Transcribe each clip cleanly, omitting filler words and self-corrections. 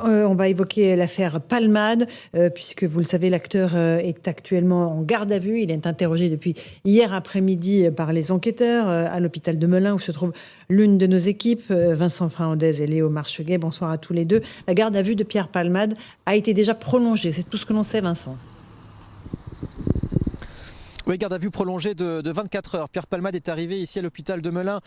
On va évoquer l'affaire Palmade, puisque vous le savez, l'acteur est actuellement en garde à vue. Il est interrogé depuis hier après-midi par les enquêteurs à l'hôpital de Melun, où se trouve l'une de nos équipes, Vincent Fahandez et Léo Marcheguet. Bonsoir à tous les deux. La garde à vue de Pierre Palmade a été déjà prolongée. C'est tout ce que l'on sait, Vincent. Oui, garde à vue prolongée de 24 heures. Pierre Palmade est arrivé ici à l'hôpital de Melun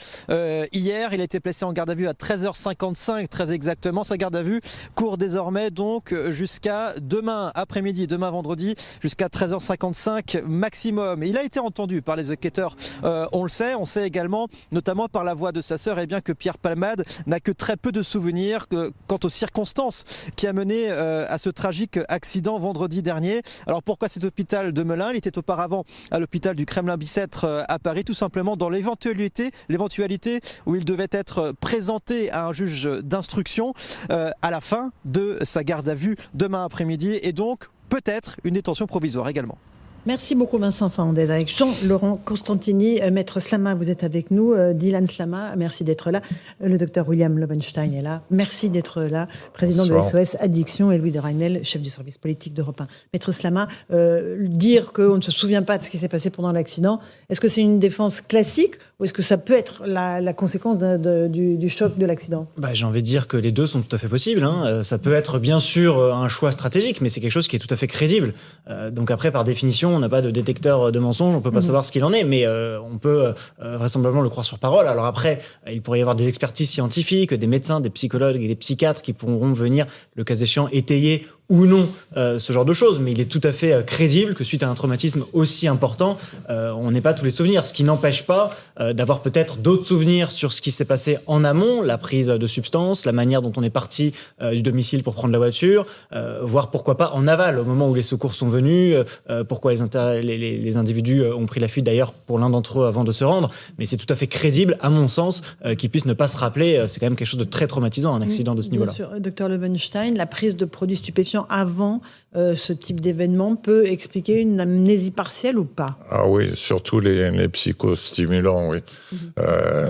hier. Il a été placé en garde à vue à 13h55 très exactement. Sa garde à vue court désormais donc jusqu'à demain après-midi, demain vendredi, jusqu'à 13h55 maximum. Et il a été entendu par les enquêteurs, on le sait. On sait également, notamment par la voix de sa sœur, que Pierre Palmade n'a que très peu de souvenirs quant aux circonstances qui a mené à ce tragique accident vendredi dernier. Alors pourquoi cet hôpital de Melun? Il était auparavant à l'hôpital du Kremlin-Bicêtre à Paris, tout simplement dans l'éventualité où il devait être présenté à un juge d'instruction à la fin de sa garde à vue demain après-midi, et donc peut-être une détention provisoire également. Merci beaucoup Vincent Fahandez. Avec Jean-Laurent Constantini, Maître Slama, vous êtes avec nous. Dylan Slama, merci d'être là. Le docteur William Lobenstein est là. Merci d'être là. Président de SOS Addiction, et Louis de Raynel, chef du service politique d'Europe 1. Maître Slama, dire qu'on ne se souvient pas de ce qui s'est passé pendant l'accident, est-ce que c'est une défense classique ou est-ce que ça peut être la conséquence du choc de l'accident? J'ai envie de dire que les deux sont tout à fait possibles. Ça peut être bien sûr un choix stratégique, mais c'est quelque chose qui est tout à fait crédible. Donc après, par définition, on n'a pas de détecteur de mensonges, on ne peut pas savoir ce qu'il en est, mais on peut vraisemblablement le croire sur parole. Alors après, il pourrait y avoir des expertises scientifiques, des médecins, des psychologues et des psychiatres qui pourront venir, le cas échéant, étayer ou non ce genre de choses, mais il est tout à fait crédible que suite à un traumatisme aussi important, on n'ait pas tous les souvenirs, ce qui n'empêche pas d'avoir peut-être d'autres souvenirs sur ce qui s'est passé en amont, la prise de substances, la manière dont on est parti du domicile pour prendre la voiture, voire pourquoi pas en aval, au moment où les secours sont venus, pourquoi les individus ont pris la fuite d'ailleurs pour l'un d'entre eux avant de se rendre, mais c'est tout à fait crédible, à mon sens, qu'ils puissent ne pas se rappeler, c'est quand même quelque chose de très traumatisant, un accident de ce niveau-là. Docteur Lobenstein, la prise de produits stupéfiants avant ce type d'événement peut expliquer une amnésie partielle ou pas? Ah oui, surtout les psychostimulants, oui.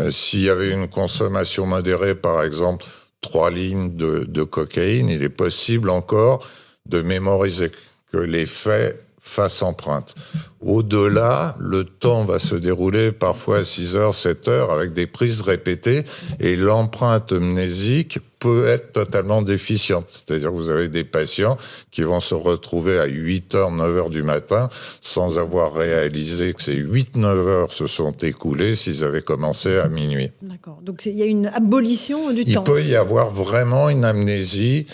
S'il y avait une consommation modérée, par exemple 3 lignes de cocaïne, il est possible encore de mémoriser que les faits fassent empreinte. Au-delà, le temps va se dérouler parfois à 6 heures, 7 heures, avec des prises répétées, et l'empreinte mnésique peut être totalement déficiente. C'est-à-dire que vous avez des patients qui vont se retrouver à 8 heures, 9 heures du matin, sans avoir réalisé que ces 8-9 heures se sont écoulées s'ils avaient commencé à minuit. D'accord. Donc il y a une abolition du temps. Il peut y avoir vraiment une amnésie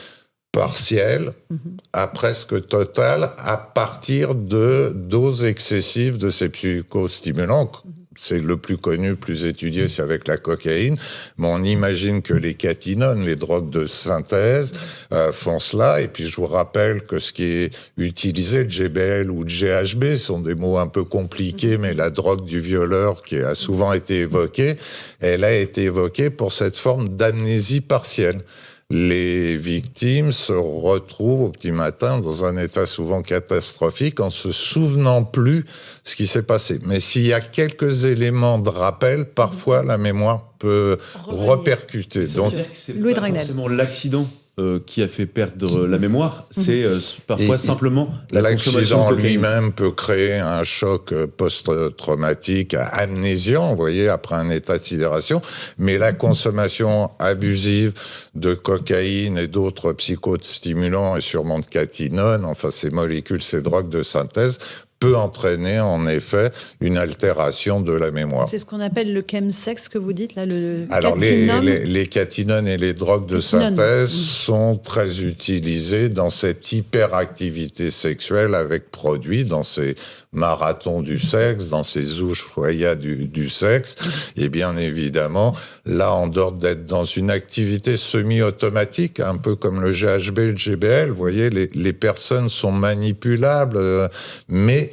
partielle à presque totale à partir de doses excessives de ces psychostimulants. C'est le plus connu, plus étudié, c'est avec la cocaïne. Mais on imagine que les catinones, les drogues de synthèse, font cela. Et puis je vous rappelle que ce qui est utilisé, le GBL ou le GHB, sont des mots un peu compliqués, mais la drogue du violeur qui a souvent été évoquée, elle a été évoquée pour cette forme d'amnésie partielle. Les victimes se retrouvent au petit matin dans un état souvent catastrophique en se souvenant plus ce qui s'est passé. Mais s'il y a quelques éléments de rappel, parfois la mémoire peut repercuter. Donc, c'est pas forcément l'accident qui a fait perdre la mémoire, c'est parfois simplement la consommation de cocaïne. L'accident lui-même peut créer un choc post-traumatique amnésiant, vous voyez, après un état de sidération, mais la consommation abusive de cocaïne et d'autres psychostimulants et sûrement de catinone, enfin ces molécules, ces drogues de synthèse, peut entraîner en effet une altération de la mémoire. C'est ce qu'on appelle le chemsex que vous dites là, le Alors catinone. les catinones et les drogues de synthèse sont très utilisées dans cette hyperactivité sexuelle avec produits, dans ces marathons du sexe, dans ces ushuaïas du sexe. Et bien évidemment, là, en dehors d'être dans une activité semi-automatique, un peu comme le GHB et le GBL, vous voyez, les personnes sont manipulables, mais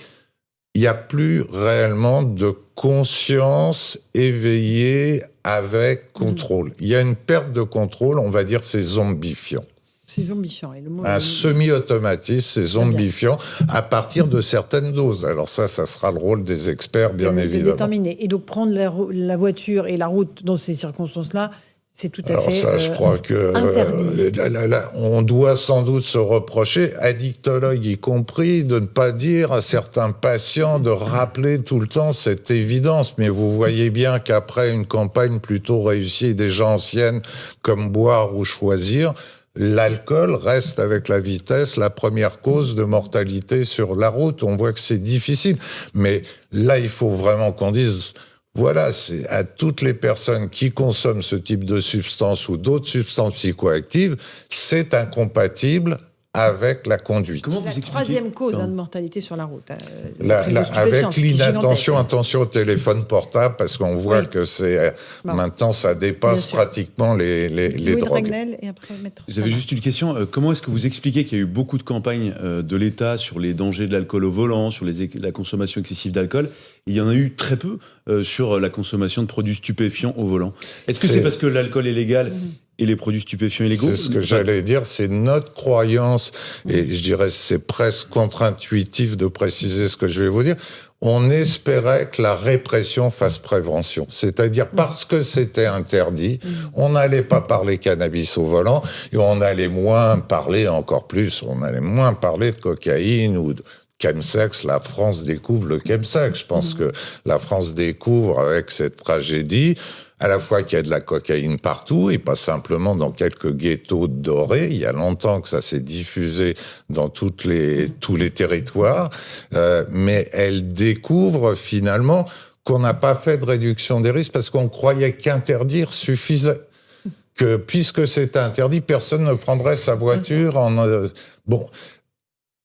il n'y a plus réellement de conscience éveillée avec contrôle. Il y a une perte de contrôle, on va dire c'est zombifiant. C'est zombifiant. Et le mot un semi-automatisme, c'est zombifiant à partir de certaines doses. Alors ça sera le rôle des experts, bien évidemment. Déterminé. Et donc prendre la voiture et la route dans ces circonstances-là, C'est tout à fait ça, je crois que on doit sans doute se reprocher, addictologues y compris, de ne pas dire à certains patients de rappeler tout le temps cette évidence. Mais vous voyez bien qu'après une campagne plutôt réussie, déjà ancienne, comme Boire ou Choisir, l'alcool reste avec la vitesse la première cause de mortalité sur la route. On voit que c'est difficile. Mais là, il faut vraiment qu'on dise... Voilà, c'est à toutes les personnes qui consomment ce type de substance ou d'autres substances psychoactives, c'est incompatible avec la conduite. Comment vous expliquez ? La troisième cause de mortalité sur la route. Avec l'inattention, attention au téléphone portable, parce qu'on voit que c'est maintenant ça dépasse pratiquement les drogues. Et après, vous avez juste une question. Comment est-ce que vous expliquez qu'il y a eu beaucoup de campagnes de l'État sur les dangers de l'alcool au volant, sur la consommation excessive d'alcool, et il y en a eu très peu sur la consommation de produits stupéfiants au volant? Est-ce que c'est parce que l'alcool est légal et les produits stupéfiants illégaux? C'est ce que j'allais dire, c'est notre croyance, et je dirais c'est presque contre-intuitif de préciser ce que je vais vous dire. On espérait que la répression fasse prévention. C'est-à-dire parce que c'était interdit, on n'allait pas parler cannabis au volant, et on allait moins parler, encore plus, on allait moins parler de cocaïne ou de chemsex. La France découvre le chemsex. Je pense que la France découvre avec cette tragédie à la fois qu'il y a de la cocaïne partout, et pas simplement dans quelques ghettos dorés. Il y a longtemps que ça s'est diffusé dans tous les territoires, mais elle découvre finalement qu'on n'a pas fait de réduction des risques parce qu'on croyait qu'interdire suffisait. Que puisque c'était interdit, personne ne prendrait sa voiture bon.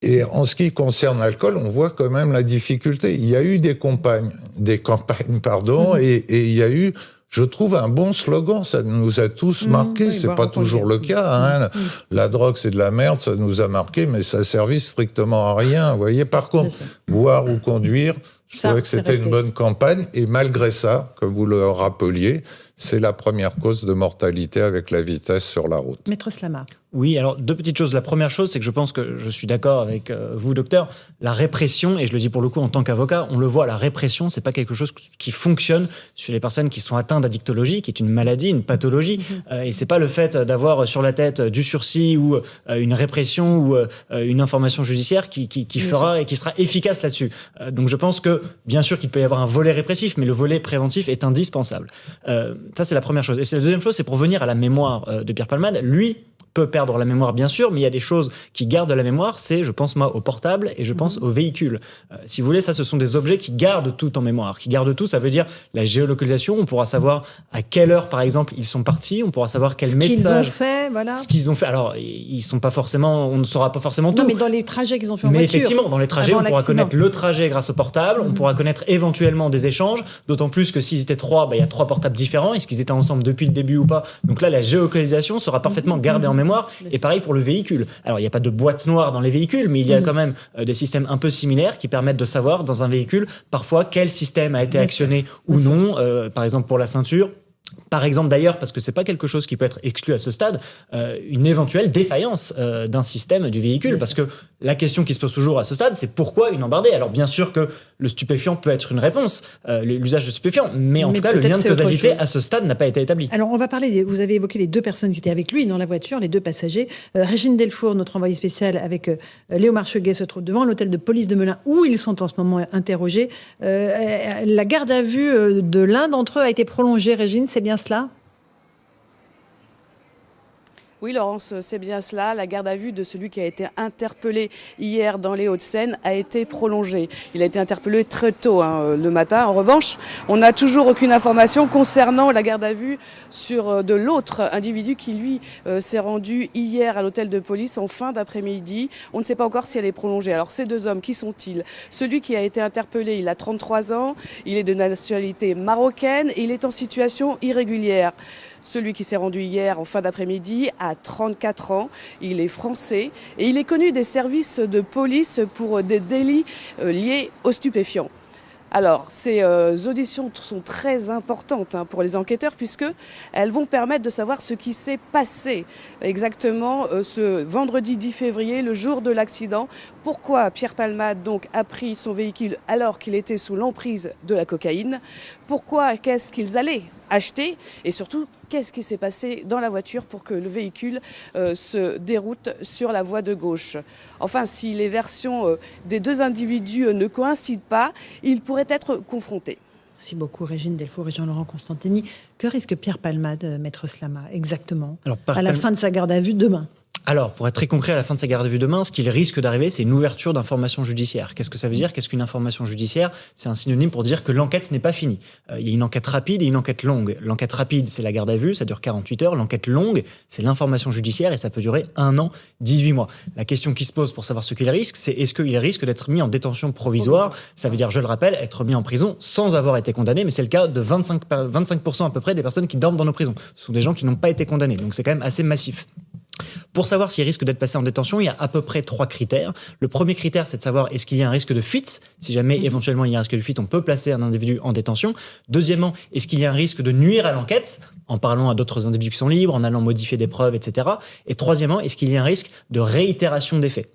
Et en ce qui concerne l'alcool, on voit quand même la difficulté. Il y a eu des campagnes, et il y a eu, je trouve, un bon slogan. Ça nous a tous marqués. C'est pas toujours le cas. La drogue, c'est de la merde. Ça nous a marqués, mais ça a servi strictement à rien. Vous voyez, par contre, boire ou conduire, je trouvais que c'était une bonne campagne. Et malgré ça, comme vous le rappeliez, c'est la première cause de mortalité avec la vitesse sur la route. Maître Slama. Oui, alors deux petites choses. La première chose, c'est que je pense que je suis d'accord avec vous, docteur. La répression, et je le dis pour le coup en tant qu'avocat, on le voit, la répression, c'est pas quelque chose qui fonctionne sur les personnes qui sont atteintes d'addictologie, qui est une maladie, une pathologie. Et c'est pas le fait d'avoir sur la tête du sursis ou une répression ou une information judiciaire qui fera et qui sera efficace là-dessus. Donc je pense que, bien sûr qu'il peut y avoir un volet répressif, mais le volet préventif est indispensable. Ça, c'est la première chose. Et la deuxième chose, c'est pour venir à la mémoire de Pierre Palmade. Lui peut perdre la mémoire, bien sûr, mais il y a des choses qui gardent la mémoire. C'est, je pense, moi, au portable et je pense au véhicule. Si vous voulez, ça, ce sont des objets qui gardent tout en mémoire. Qui gardent tout, ça veut dire la géolocalisation. On pourra savoir à quelle heure, par exemple, ils sont partis. On pourra savoir quel message... Ce qu'ils ont fait. Alors, ils sont pas forcément... On ne saura pas forcément tout. Non, mais dans les trajets qu'ils ont fait en voiture. Mais effectivement, dans les trajets, on pourra connaître le trajet grâce au portable. On pourra connaître éventuellement des échanges. D'autant plus que s'ils étaient trois, il y a 3 portables différents. Est-ce qu'ils étaient ensemble depuis le début ou pas? Donc là, la géolocalisation sera parfaitement gardée en mémoire. Et pareil pour le véhicule. Alors, il n'y a pas de boîte noire dans les véhicules, mais il y a quand même des systèmes un peu similaires qui permettent de savoir, dans un véhicule, parfois, quel système a été actionné ou non. Par exemple, pour la ceinture. Par exemple, d'ailleurs, parce que c'est pas quelque chose qui peut être exclu à ce stade, une éventuelle défaillance d'un système du véhicule. Parce que la question qui se pose toujours à ce stade, c'est pourquoi une embardée? Alors, bien sûr que le stupéfiant peut être une réponse, l'usage de stupéfiants, mais en tout cas, le lien de causalité à ce stade n'a pas été établi. Alors, on va parler, vous avez évoqué les 2 personnes qui étaient avec lui dans la voiture, les 2 passagers. Régine Delfour, notre envoyée spéciale avec Léo Marcheguet, se trouve devant l'hôtel de police de Melun, où ils sont en ce moment interrogés. La garde à vue de l'un d'entre eux a été prolongée, Régine, c'est bien cela? Oui, Laurence, c'est bien cela. La garde à vue de celui qui a été interpellé hier dans les Hauts-de-Seine a été prolongée. Il a été interpellé très tôt le matin. En revanche, on n'a toujours aucune information concernant la garde à vue de l'autre individu qui, lui, s'est rendu hier à l'hôtel de police en fin d'après-midi. On ne sait pas encore si elle est prolongée. Alors, ces 2 hommes, qui sont-ils? Celui qui a été interpellé, il a 33 ans, il est de nationalité marocaine et il est en situation irrégulière. Celui qui s'est rendu hier en fin d'après-midi a 34 ans, il est français et il est connu des services de police pour des délits liés aux stupéfiants. Alors, ces auditions sont très importantes pour les enquêteurs puisqu'elles vont permettre de savoir ce qui s'est passé exactement ce vendredi 10 février, le jour de l'accident. Pourquoi Pierre Palmade donc, a pris son véhicule alors qu'il était sous l'emprise de la cocaïne? pourquoi, qu'est-ce qu'ils allaient acheter et surtout qu'est-ce qui s'est passé dans la voiture pour que le véhicule se déroute sur la voie de gauche. Enfin, si les versions des deux individus ne coïncident pas, ils pourraient être confrontés. Merci beaucoup Régine Delfour et Jean-Laurent Constantini. Que risque Pierre Palmade, maître Slama, exactement, à la fin de sa garde à vue demain ? Alors, pour être très concret, à la fin de sa garde à vue demain, ce qu'il risque d'arriver, c'est une ouverture d'informations judiciaires. Qu'est-ce que ça veut dire ? Qu'est-ce qu'une information judiciaire ? C'est un synonyme pour dire que l'enquête n'est pas finie. Il y a une enquête rapide et une enquête longue. L'enquête rapide, c'est la garde à vue, ça dure 48 heures. L'enquête longue, c'est l'information judiciaire et ça peut durer 1 an, 18 mois. La question qui se pose pour savoir ce qu'il risque, c'est est-ce qu'il risque d'être mis en détention provisoire ? Ça veut dire, je le rappelle, être mis en prison sans avoir été condamné, mais c'est le cas de 25% à peu près des personnes qui dorment dans nos prisons. Ce sont des gens qui n'ont pas été condamnés, donc c'est quand même assez massif. Pour savoir s'il risque d'être passé en détention, il y a à peu près 3 critères. Le premier critère, c'est de savoir est-ce qu'il y a un risque de fuite. Si jamais éventuellement il y a un risque de fuite, on peut placer un individu en détention. Deuxièmement, est-ce qu'il y a un risque de nuire à l'enquête en parlant à d'autres individus qui sont libres, en allant modifier des preuves, etc. Et troisièmement, est-ce qu'il y a un risque de réitération des faits ?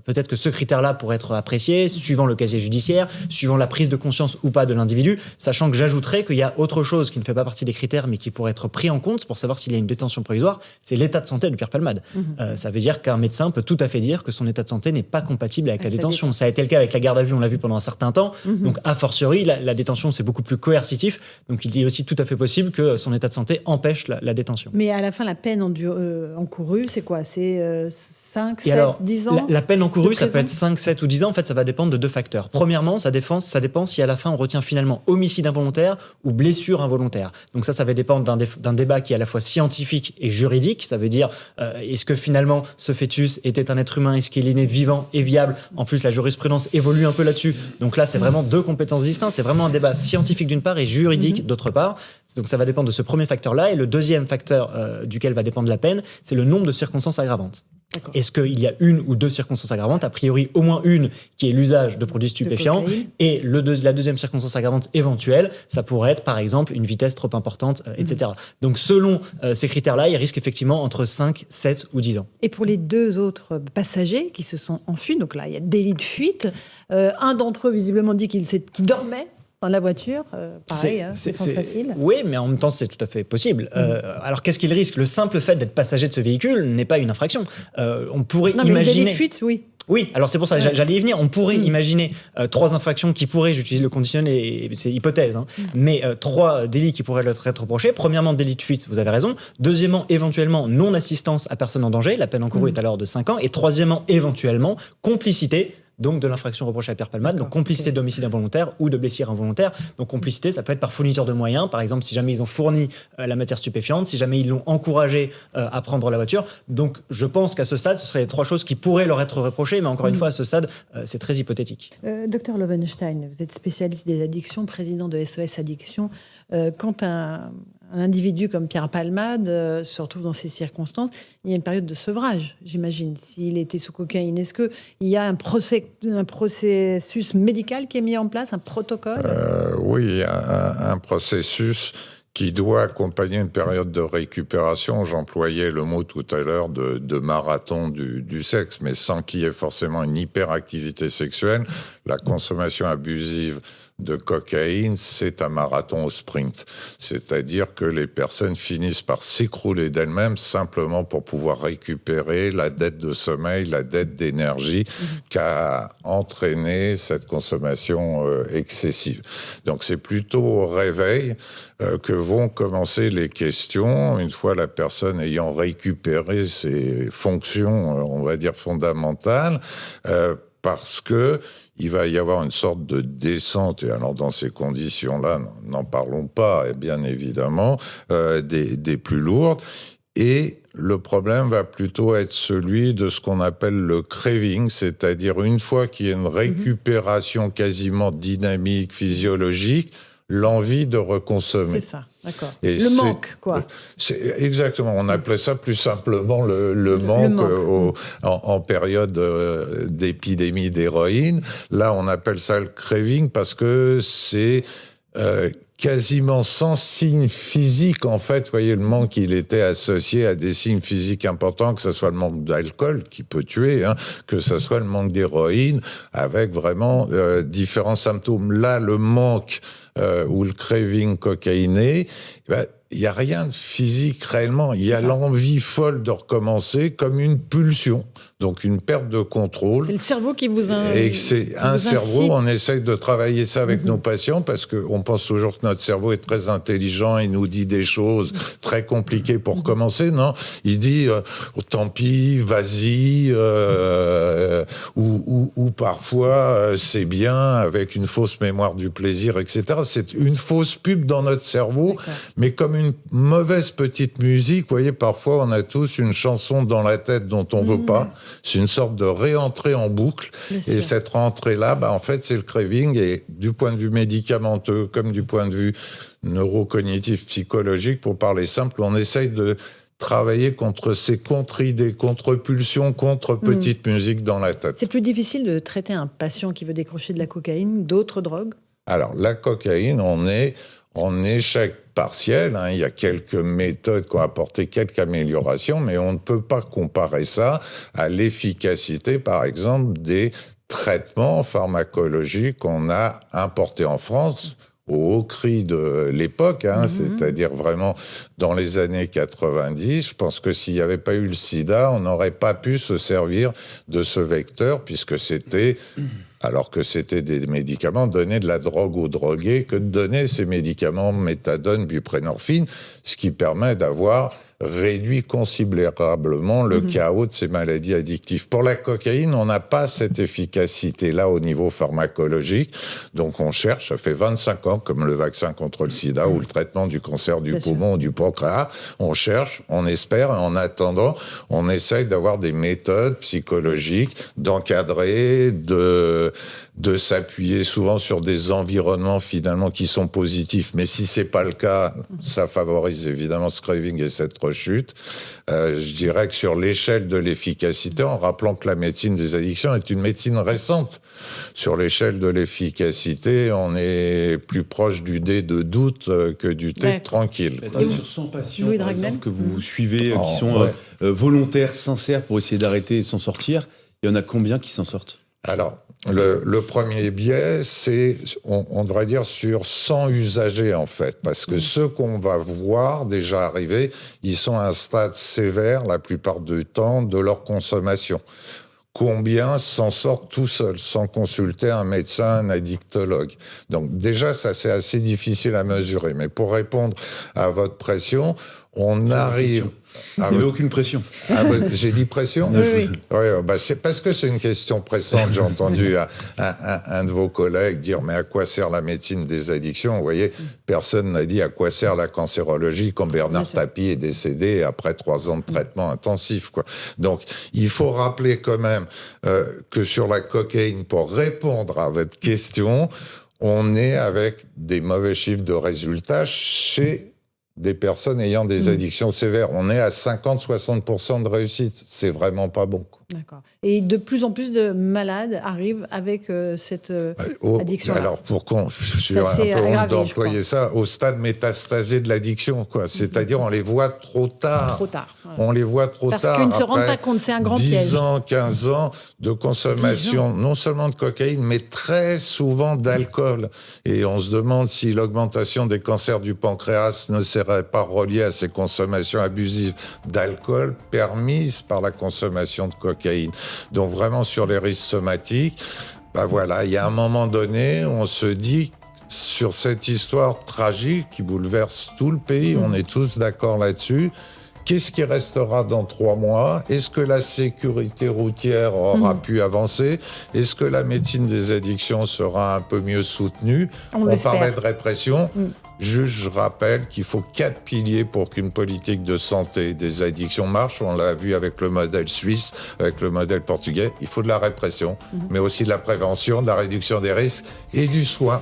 Peut-être que ce critère-là pourrait être apprécié suivant le casier judiciaire, suivant la prise de conscience ou pas de l'individu, sachant que j'ajouterais qu'il y a autre chose qui ne fait pas partie des critères mais qui pourrait être pris en compte pour savoir s'il y a une détention provisoire, c'est l'état de santé de Pierre Palmade. Ça veut dire qu'un médecin peut tout à fait dire que son état de santé n'est pas compatible avec la détention. Ça a été le cas avec la garde à vue, on l'a vu pendant un certain temps, donc a fortiori la détention c'est beaucoup plus coercitif, donc il est aussi tout à fait possible que son état de santé empêche la détention. Mais à la fin, la peine encourue, c'est quoi ? C'est 5, 7, alors, 10 ans la peine encourue, ça peut être 5, 7 ou 10 ans. En fait, ça va dépendre de 2 facteurs. Premièrement, ça dépend si à la fin, on retient finalement homicide involontaire ou blessure involontaire. Donc ça va dépendre d'un débat qui est à la fois scientifique et juridique. Ça veut dire, est-ce que finalement, ce fœtus était un être humain ? Est-ce qu'il est né vivant et viable ? En plus, la jurisprudence évolue un peu là-dessus. Donc là, c'est vraiment 2 compétences distinctes. C'est vraiment un débat scientifique d'une part et juridique d'autre part. Donc ça va dépendre de ce premier facteur-là. Et le deuxième facteur duquel va dépendre la peine, c'est le nombre de circonstances aggravantes. D'accord. Est-ce qu'il y a 1 ou 2 circonstances aggravantes ? A priori, au moins une qui est l'usage de produits stupéfiants. Et la deuxième circonstance aggravante éventuelle, ça pourrait être par exemple une vitesse trop importante, etc. Donc selon ces critères-là, il risque effectivement entre 5, 7 ou 10 ans. Et pour les 2 autres passagers qui se sont enfuis, donc là il y a délit de fuite, un d'entre eux visiblement dit qu'il dormait dans la voiture, pareil, c'est facile. Oui, mais en même temps, c'est tout à fait possible. Alors, qu'est-ce qu'il risque ? Le simple fait d'être passager de ce véhicule n'est pas une infraction. On pourrait imaginer... Mais délit de fuite, oui. Oui, alors c'est pour ça, j'allais y venir. On pourrait imaginer 3 infractions qui pourraient, j'utilise le conditionnel, et c'est hypothèse, mais 3 délits qui pourraient leur être reprochés. Premièrement, délit de fuite, vous avez raison. Deuxièmement, éventuellement, non-assistance à personne en danger. La peine encourue est alors de 5 ans. Et troisièmement, éventuellement, complicité, donc de l'infraction reprochée à Pierre Palmade, donc complicité d'homicide involontaire ou de blessure involontaire. Donc complicité, ça peut être par fourniture de moyens, par exemple si jamais ils ont fourni la matière stupéfiante, si jamais ils l'ont encouragé à prendre la voiture. Donc je pense qu'à ce stade, ce seraient les 3 choses qui pourraient leur être reprochées, mais encore une fois, à ce stade, c'est très hypothétique. Docteur Lovenstein, vous êtes spécialiste des addictions, président de SOS Addiction. Quand un individu comme Pierre Palmade se retrouve dans ces circonstances, il y a une période de sevrage, j'imagine. S'il était sous cocaïne, est-ce qu'il y a un processus médical qui est mis en place, un protocole ? Oui, un processus qui doit accompagner une période de récupération. J'employais le mot tout à l'heure de marathon du sexe, mais sans qu'il y ait forcément une hyperactivité sexuelle. La consommation abusive de cocaïne, c'est un marathon au sprint. C'est-à-dire que les personnes finissent par s'écrouler d'elles-mêmes simplement pour pouvoir récupérer la dette de sommeil, la dette d'énergie qu'a entraîné cette consommation excessive. Donc c'est plutôt au réveil que vont commencer les questions, une fois la personne ayant récupéré ses fonctions, on va dire fondamentales, parce que il va y avoir une sorte de descente, et alors dans ces conditions-là, n'en parlons pas, et bien évidemment, des plus lourdes. Et le problème va plutôt être celui de ce qu'on appelle le craving, c'est-à-dire une fois qu'il y a une récupération quasiment dynamique, physiologique, l'envie de reconsommer. C'est ça, d'accord. Et le manque, quoi. C'est exactement, on appelait ça plus simplement le manque en période d'épidémie d'héroïne. Là, on appelle ça le craving parce que c'est quasiment sans signe physique, en fait. Vous voyez, le manque, il était associé à des signes physiques importants, que ce soit le manque d'alcool, qui peut tuer, que ce soit le manque d'héroïne, avec vraiment différents symptômes. Là, le manque ou le craving cocaïné, il n'y a rien de physique réellement. Il y a l'envie folle de recommencer comme une pulsion, donc une perte de contrôle. C'est le cerveau qui vous Et c'est un cerveau, on essaye de travailler ça avec nos patients parce qu'on pense toujours que notre cerveau est très intelligent, il nous dit des choses très compliquées pour commencer. Non, il dit tant pis, vas-y, ou parfois c'est bien avec une fausse mémoire du plaisir, etc. C'est une fausse pub dans notre cerveau, mais comme une mauvaise petite musique. Vous voyez, parfois on a tous une chanson dans la tête dont on veut pas. C'est une sorte de réentrée en boucle. Et cette rentrée-là, en fait, c'est le craving. Et du point de vue médicamenteux, comme du point de vue neurocognitif, psychologique, pour parler simple, on essaye de travailler contre ces contre-idées, contre-pulsions, contre-petites musiques dans la tête. C'est plus difficile de traiter un patient qui veut décrocher de la cocaïne, d'autres drogues? Alors, la cocaïne, on est en échec partiel. Il y a quelques méthodes qui ont apporté quelques améliorations, mais on ne peut pas comparer ça à l'efficacité, par exemple, des traitements pharmacologiques qu'on a importés en France au haut cri de l'époque, c'est-à-dire vraiment dans les années 90. Je pense que s'il n'y avait pas eu le sida, on n'aurait pas pu se servir de ce vecteur, puisque c'était... alors que c'était des médicaments, donner de la drogue aux drogués que de donner ces médicaments méthadone, buprenorphine, ce qui permet d'avoir réduit considérablement le chaos de ces maladies addictives. Pour la cocaïne, on n'a pas cette efficacité-là au niveau pharmacologique, donc on cherche, ça fait 25 ans, comme le vaccin contre le sida ou le traitement du cancer du poumon ou du pancréas, on cherche, on espère, et en attendant, on essaye d'avoir des méthodes psychologiques, d'encadrer, de s'appuyer souvent sur des environnements finalement qui sont positifs. Mais si c'est pas le cas, ça favorise évidemment ce craving et cette rechute. Je dirais que sur l'échelle de l'efficacité, en rappelant que la médecine des addictions est une médecine récente, sur l'échelle de l'efficacité, on est plus proche du D de doute que du T tranquille. Sur 100 patients par exemple, que vous suivez, qui sont volontaires, sincères pour essayer d'arrêter et de s'en sortir, il y en a combien qui s'en sortent? Alors, le premier biais, c'est, on devrait dire, sur 100 usagers, en fait. Parce que ceux qu'on va voir déjà arriver, ils sont à un stade sévère, la plupart du temps, de leur consommation. Combien s'en sortent tout seuls, sans consulter un médecin, un addictologue? Donc déjà, ça, c'est assez difficile à mesurer. Mais pour répondre à votre pression, on arrive... Il n'y avait aucune pression. J'ai dit pression? Oui. C'est parce que c'est une question pressante. J'ai entendu un de vos collègues dire « Mais à quoi sert la médecine des addictions ?» Vous voyez, personne n'a dit à quoi sert la cancérologie quand Bernard Tapie est décédé après 3 ans de traitement intensif, quoi. Donc, il faut rappeler quand même que sur la cocaïne, pour répondre à votre question, on est avec des mauvais chiffres de résultats chez des personnes ayant des addictions sévères. On est à 50-60% de réussite. C'est vraiment pas bon. D'accord. Et de plus en plus de malades arrivent avec cette addiction. Alors, je suis un peu honte d'employer ça, au stade métastasé de l'addiction, quoi. C'est-à-dire, on les voit trop tard. Trop tard. Ouais. On les voit trop tard. Parce qu'ils ne se rendent pas compte, c'est un grand 10 piège. 10 ans, 15 ans de consommation, non seulement de cocaïne, mais très souvent d'alcool. Et on se demande si l'augmentation des cancers du pancréas ne serait pas reliée à ces consommations abusives d'alcool permises par la consommation de cocaïne. Donc vraiment sur les risques somatiques, il y a un moment donné, on se dit sur cette histoire tragique qui bouleverse tout le pays, on est tous d'accord là-dessus. Qu'est-ce qui restera dans 3 mois? Est-ce que la sécurité routière aura pu avancer? Est-ce que la médecine des addictions sera un peu mieux soutenue? On parlait de répression. Je rappelle qu'il faut 4 piliers pour qu'une politique de santé des addictions marche. On l'a vu avec le modèle suisse, avec le modèle portugais. Il faut de la répression, mais aussi de la prévention, de la réduction des risques et du soin.